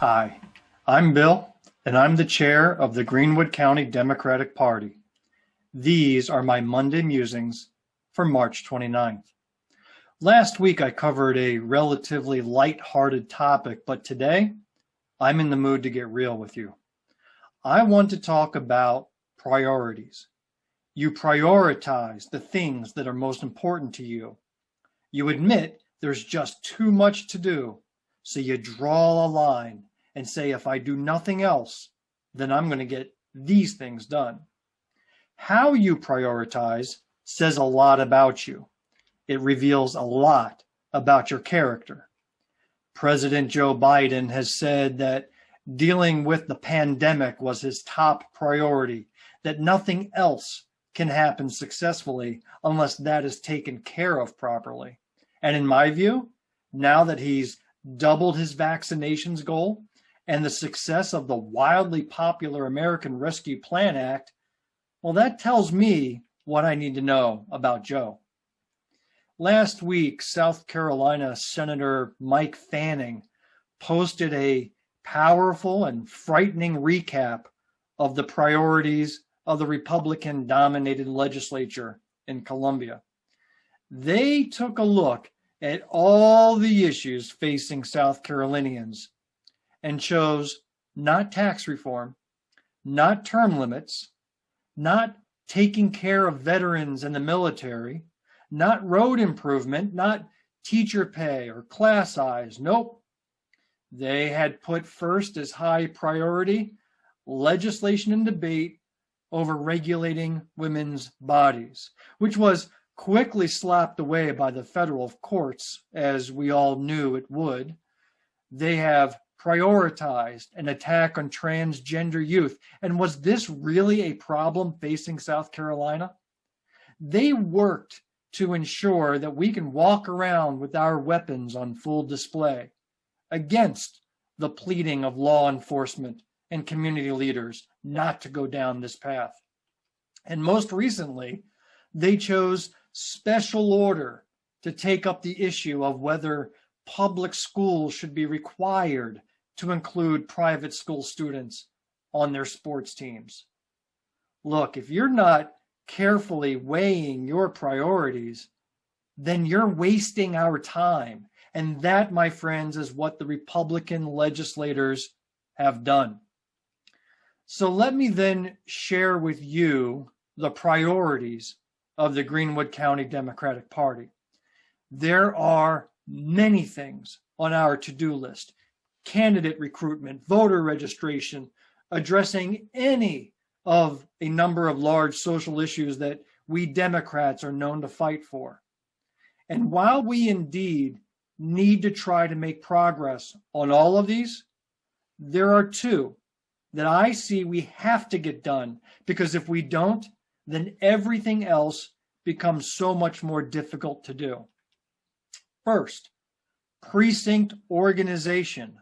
Hi, I'm Bill, and I'm the chair of the Greenwood County Democratic Party. These are my Monday musings for March 29th. Last week I covered a relatively light-hearted topic, but today I'm in the mood to get real with you. I want to talk about priorities. You prioritize the things that are most important to you. You admit there's just too much to do, so you draw a line and say, if I do nothing else, then I'm going to get these things done. How you prioritize says a lot about you. It reveals a lot about your character. President Joe Biden has said that dealing with the pandemic was his top priority, that nothing else can happen successfully unless that is taken care of properly. And in my view, now that he's doubled his vaccinations goal and the success of the wildly popular American Rescue Plan Act, well, that tells me what I need to know about Joe. Last week, South Carolina Senator Mike Fanning posted a powerful and frightening recap of the priorities of the Republican-dominated legislature in Columbia. They took a look at all the issues facing South Carolinians and chose not tax reform, not term limits, not taking care of veterans and the military, not road improvement, not teacher pay or class size. Nope. They had put first as high priority legislation and debate over regulating women's bodies, which was quickly slapped away by the federal courts, as we all knew it would. They have prioritized an attack on transgender youth. And was this really a problem facing South Carolina? They worked to ensure that we can walk around with our weapons on full display against the pleading of law enforcement and community leaders not to go down this path. And most recently, they chose special order to take up the issue of whether public schools should be required to include private school students on their sports teams. Look, if you're not carefully weighing your priorities, then you're wasting our time. And that, my friends, is what the Republican legislators have done. So let me then share with you the priorities of the Greenwood County Democratic Party. There are many things on our to-do list: candidate recruitment, voter registration, addressing any of a number of large social issues that we Democrats are known to fight for. And while we indeed need to try to make progress on all of these, there are two that I see we have to get done, because if we don't, then everything else becomes so much more difficult to do. First, precinct organization.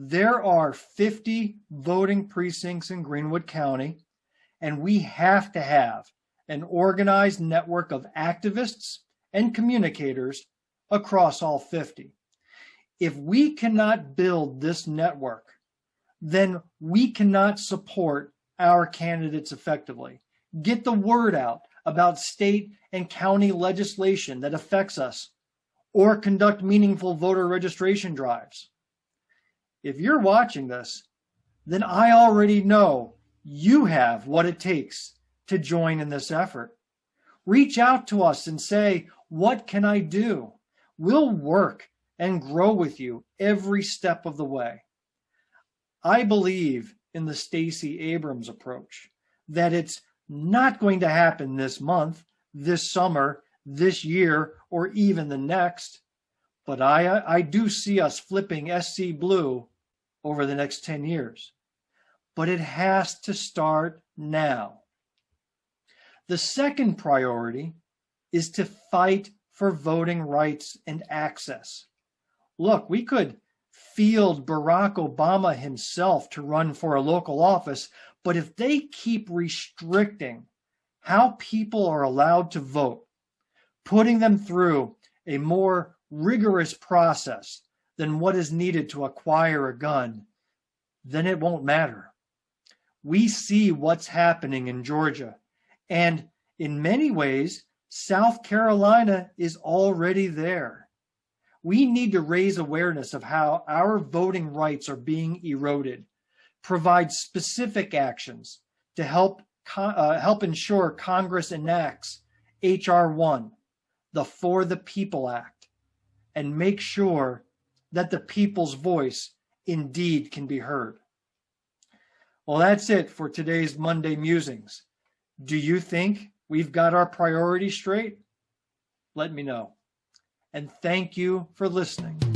There are 50 voting precincts in Greenwood County, and we have to have an organized network of activists and communicators across all 50. If we cannot build this network, then we cannot support our candidates effectively, get the word out about state and county legislation that affects us, or conduct meaningful voter registration drives. If you're watching this, then I already know you have what it takes to join in this effort. Reach out to us and say, what can I do? We'll work and grow with you every step of the way. I believe in the Stacey Abrams approach, that it's not going to happen this month, this summer, this year, or even the next, but I do see us flipping SC blue over the next 10 years. But it has to start now. The second priority is to fight for voting rights and access. Look, we could field Barack Obama himself to run for a local office, but if they keep restricting how people are allowed to vote, putting them through a more rigorous process than what is needed to acquire a gun, then it won't matter. We see what's happening in Georgia, and in many ways, South Carolina is already there. We need to raise awareness of how our voting rights are being eroded, provide specific actions to help ensure Congress enacts H.R. 1, the For the People Act, and make sure that the people's voice indeed can be heard. Well, that's it for today's Monday Musings. Do you think we've got our priorities straight? Let me know. And thank you for listening.